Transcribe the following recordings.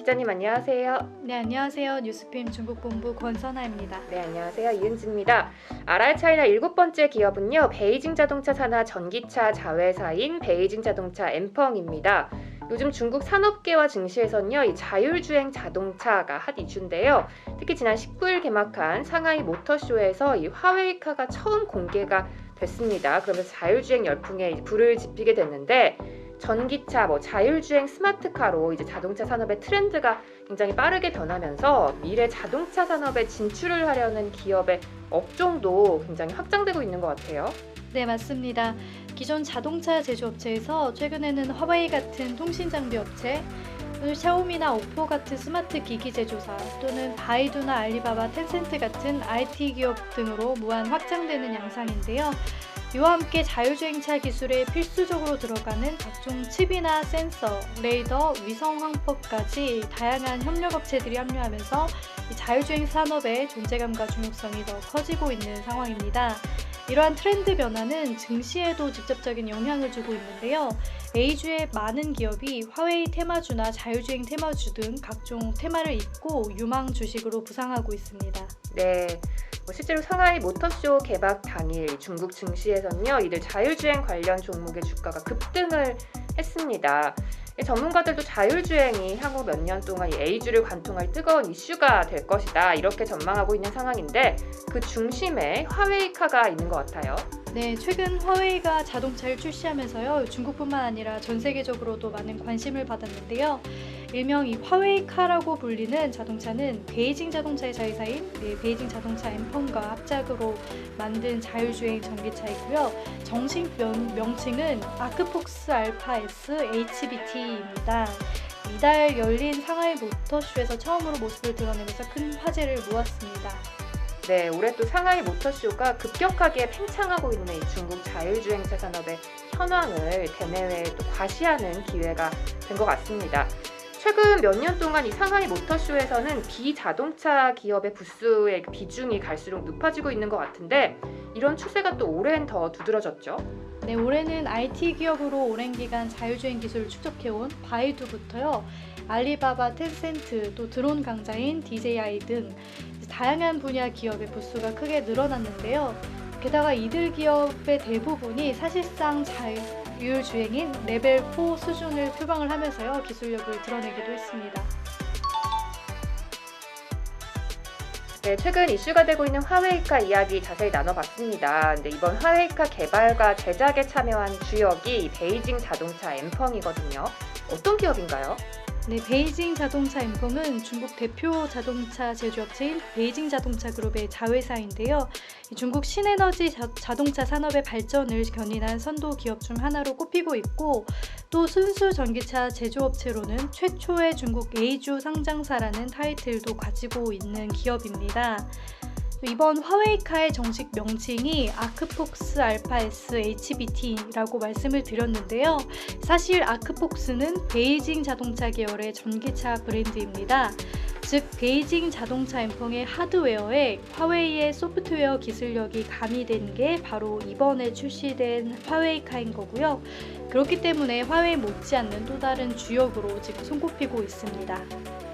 기자님 안녕하세요. 네, 안녕하세요. 뉴스핌 중국본부 권선아입니다. 네, 안녕하세요. 이은지입니다. RR차이나 7번째 기업은요, 베이징 자동차 산하 전기차 자회사인 베이징 자동차 엠펑입니다. 요즘 중국 산업계와 증시에서는요, 이 자율주행 자동차가 핫 이슈인데요. 특히 지난 19일 개막한 상하이 모터쇼에서 이 화웨이카가 처음 공개가 됐습니다. 그러면서 자율주행 열풍에 불을 지피게 됐는데, 전기차, 자율주행 스마트카로 이제 자동차 산업의 트렌드가 굉장히 빠르게 변하면서 미래 자동차 산업에 진출을 하려는 기업의 업종도 굉장히 확장되고 있는 것 같아요. 네, 맞습니다. 기존 자동차 제조업체에서 최근에는 화웨이 같은 통신 장비 업체, 또는 샤오미나 오포 같은 스마트 기기 제조사, 또는 바이두나 알리바바, 텐센트 같은 IT 기업 등으로 무한 확장되는 양상인데요. 이와 함께 자율주행차 기술에 필수적으로 들어가는 각종 칩이나 센서, 레이더, 위성 황법까지 다양한 협력업체들이 합류하면서 자율주행 산업의 존재감과 중요성이 더 커지고 있는 상황입니다. 이러한 트렌드 변화는 증시에도 직접적인 영향을 주고 있는데요. A주의 많은 기업이 화웨이 테마주나 자율주행 테마주 등 각종 테마를 잇고 유망 주식으로 부상하고 있습니다. 네, 실제로 상하이 모터쇼 개막 당일 중국 증시에서는요, 이들 자율주행 관련 종목의 주가가 급등을 했습니다. 전문가들도 자율주행이 향후 몇 년 동안 이 A주를 관통할 뜨거운 이슈가 될 것이다, 이렇게 전망하고 있는 상황인데 그 중심에 화웨이카가 있는 것 같아요. 네, 최근 화웨이가 자동차를 출시하면서요, 중국뿐만 아니라 전 세계적으로도 많은 관심을 받았는데요. 일명 이 화웨이카라고 불리는 자동차는 베이징 자동차의 자회사인 베이징 자동차 엠펑과 합작으로 만든 자율주행 전기차이고요. 정식 명칭은 아크폭스 알파 S HBT입니다. 이달 열린 상하이 모터쇼에서 처음으로 모습을 드러내면서 큰 화제를 모았습니다. 네, 올해 또 상하이 모터쇼가 급격하게 팽창하고 있는 이 중국 자율주행차 산업의 현황을 대내외에 또 과시하는 기회가 된 것 같습니다. 최근 몇 년 동안 이 상하이 모터쇼에서는 비자동차 기업의 부스의 비중이 갈수록 높아지고 있는 것 같은데 이런 추세가 또 올해는 더 두드러졌죠. 네, 올해는 IT 기업으로 오랜 기간 자율주행 기술을 축적해온 바이두부터요, 알리바바, 텐센트, 또 드론 강자인 DJI 등 다양한 분야 기업의 부수가 크게 늘어났는데요. 게다가 이들 기업의 대부분이 사실상 자율주행인 레벨 4 수준을 표방을 하면서요, 기술력을 드러내기도 했습니다. 네, 최근 이슈가 되고 있는 화웨이카 이야기 자세히 나눠봤습니다. 근데 이번 화웨이카 개발과 제작에 참여한 주역이 베이징 자동차 엠펑이거든요. 어떤 기업인가요? 네, 베이징 자동차 엠펑은 중국 대표 자동차 제조업체인 베이징 자동차 그룹의 자회사인데요. 중국 신에너지 자동차 산업의 발전을 견인한 선도 기업 중 하나로 꼽히고 있고, 또 순수 전기차 제조업체로는 최초의 중국 A주 상장사라는 타이틀도 가지고 있는 기업입니다. 이번 화웨이카의 정식 명칭이 아크폭스 알파 S HBT라고 말씀을 드렸는데요. 사실 아크폭스는 베이징 자동차 계열의 전기차 브랜드입니다. 즉 베이징 자동차 엠펑의 하드웨어에 화웨이의 소프트웨어 기술력이 가미된 게 바로 이번에 출시된 화웨이카인 거고요. 그렇기 때문에 화웨이 못지않는 또 다른 주역으로 지금 손꼽히고 있습니다.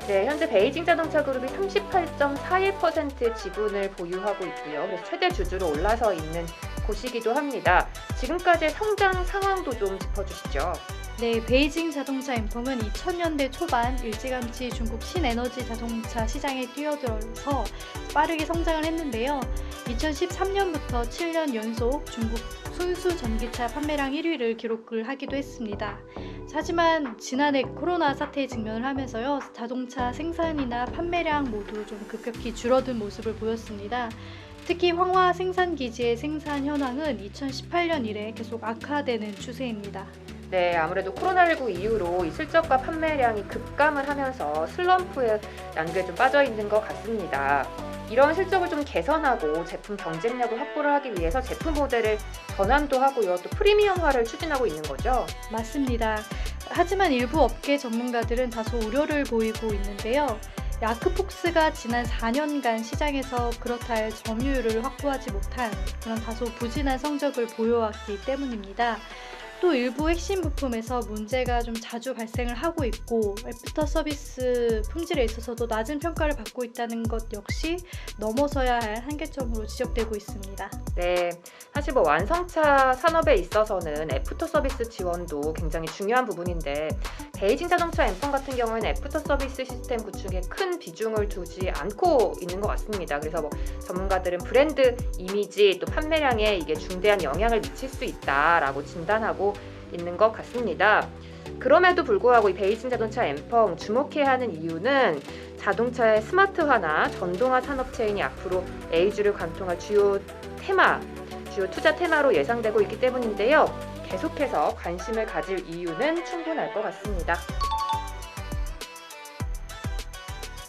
네, 현재 베이징 자동차 그룹이 38.41% 지분을 보유하고 있고요. 그래서 최대 주주로 올라서 있는 곳이기도 합니다. 지금까지의 성장 상황도 좀 짚어주시죠. 네, 베이징 자동차 엠펑은 2000년대 초반 일찌감치 중국 신에너지 자동차 시장에 뛰어들어서 빠르게 성장을 했는데요. 2013년부터 7년 연속 중국 순수 전기차 판매량 1위를 기록을 하기도 했습니다. 하지만 지난해 코로나 사태에 직면을 하면서요, 자동차 생산이나 판매량 모두 좀 급격히 줄어든 모습을 보였습니다. 특히 황화 생산기지의 생산 현황은 2018년 이래 계속 악화되는 추세입니다. 네, 아무래도 코로나19 이후로 이 실적과 판매량이 급감을 하면서 슬럼프에 난구에 좀 빠져 있는 것 같습니다. 이런 실적을 좀 개선하고 제품 경쟁력을 확보를 하기 위해서 제품 모델을 전환도 하고요, 또 프리미엄화를 추진하고 있는 거죠. 맞습니다. 하지만 일부 업계 전문가들은 다소 우려를 보이고 있는데요. 아크폭스가 지난 4년간 시장에서 그렇다 할 점유율을 확보하지 못한 그런 다소 부진한 성적을 보여왔기 때문입니다. 또 일부 핵심 부품에서 문제가 좀 자주 발생을 하고 있고 애프터 서비스 품질에 있어서도 낮은 평가를 받고 있다는 것 역시 넘어서야 할 한계점으로 지적되고 있습니다. 네, 사실 뭐 완성차 산업에 있어서는 애프터 서비스 지원도 굉장히 중요한 부분인데 베이징 자동차 엠펑 같은 경우에는 애프터 서비스 시스템 구축에 큰 비중을 두지 않고 있는 것 같습니다. 그래서 뭐 전문가들은 브랜드 이미지 또 판매량에 이게 중대한 영향을 미칠 수 있다라고 진단하고 있는 것 같습니다. 그럼에도 불구하고 이 베이징 자동차 엠펑 주목해야 하는 이유는 자동차의 스마트화나 전동화 산업 체인이 앞으로 A주를 관통할 주요 투자 테마로 예상되고 있기 때문인데요. 계속해서 관심을 가질 이유는 충분할 것 같습니다.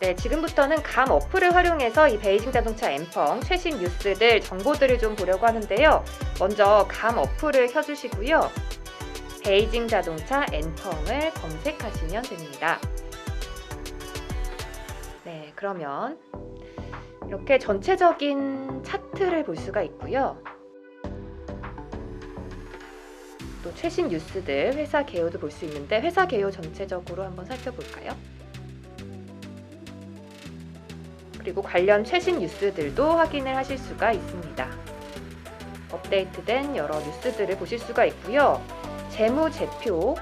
네, 지금부터는 감 어플을 활용해서 이 베이징 자동차 엠펑 최신 뉴스들, 정보들을 좀 보려고 하는데요. 먼저 감 어플을 켜주시고요. 베이징 자동차 엠펑을 검색하시면 됩니다. 네, 그러면 이렇게 전체적인 차트를 볼 수가 있고요. 또 최신 뉴스들, 회사 개요도 볼 수 있는데 회사 개요 전체적으로 한번 살펴볼까요? 그리고 관련 최신 뉴스들도 확인을 하실 수가 있습니다. 업데이트된 여러 뉴스들을 보실 수가 있고요. 재무제표,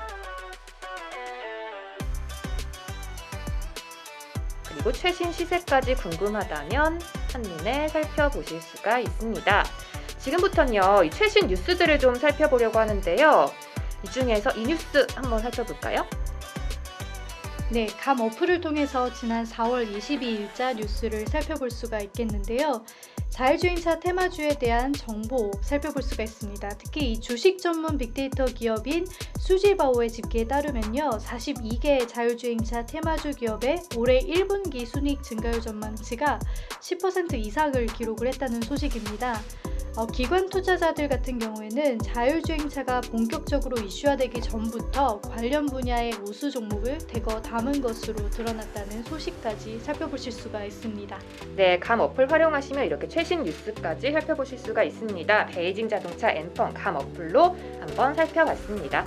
그리고 최신 시세까지 궁금하다면 한눈에 살펴보실 수가 있습니다. 지금부터는요, 이 최신 뉴스들을 좀 살펴보려고 하는데요. 이 중에서 이 뉴스 한번 살펴볼까요? 네, 감 어플을 통해서 지난 4월 22일자 뉴스를 살펴볼 수가 있겠는데요. 자율주행차 테마주에 대한 정보 살펴볼 수가 있습니다. 특히 이 주식 전문 빅데이터 기업인 수지바오의 집계에 따르면요, 42개 자율주행차 테마주 기업의 올해 1분기 순이익 증가율 전망치가 10% 이상을 기록을 했다는 소식입니다. 기관 투자자들 같은 경우에는 자율주행차가 본격적으로 이슈화되기 전부터 관련 분야의 우수 종목을 대거 담은 것으로 드러났다는 소식까지 살펴보실 수가 있습니다. 네, 감 어플 활용하시면 이렇게 최신 뉴스까지 살펴보실 수가 있습니다. 베이징 자동차 엠펑 감 어플로 한번 살펴봤습니다.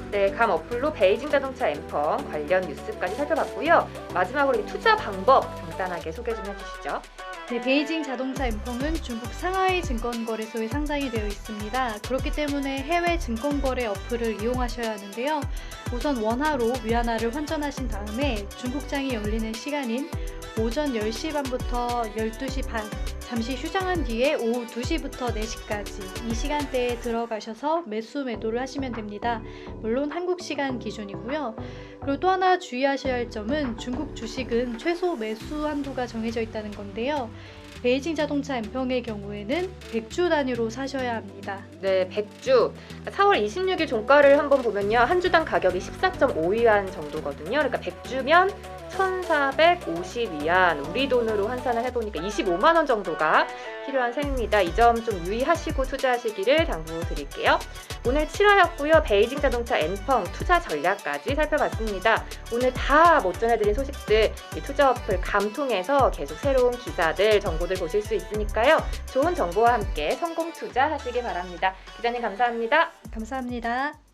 네, 감 어플로 베이징 자동차 엠펑 관련 뉴스까지 살펴봤고요. 마지막으로 이 투자 방법 간단하게 소개 좀 해주시죠. 네, 베이징 자동차 엠펑은 중국 상하이 증권거래소에 상장이 되어 있습니다. 그렇기 때문에 해외 증권거래 어플을 이용하셔야 하는데요. 우선 원화로 위안화를 환전하신 다음에 중국장이 열리는 시간인 오전 10시 반부터 12시 반, 잠시 휴장한 뒤에 오후 2시부터 4시까지 이 시간대에 들어가셔서 매수 매도를 하시면 됩니다. 물론 한국 시간 기준이고요. 그리고 또 하나 주의하셔야 할 점은 중국 주식은 최소 매수 한도가 정해져 있다는 건데요. 베이징 자동차 엠펑의 경우에는 100주 단위로 사셔야 합니다. 네, 100주. 4월 26일 종가를 한번 보면요. 한 주당 가격이 14.5위안 정도거든요. 그러니까 100주면 1,450위안, 우리 돈으로 환산을 해보니까 25만 원 정도가 필요한 셈입니다. 이 점 좀 유의하시고 투자하시기를 당부드릴게요. 오늘 7화였고요. 베이징 자동차 엠펑 투자 전략까지 살펴봤습니다. 오늘 다 못 전해드린 소식들 이 투자 어플 감 통해서 계속 새로운 기사들, 정보들 보실 수 있으니까요. 좋은 정보와 함께 성공 투자하시기 바랍니다. 기자님 감사합니다. 감사합니다.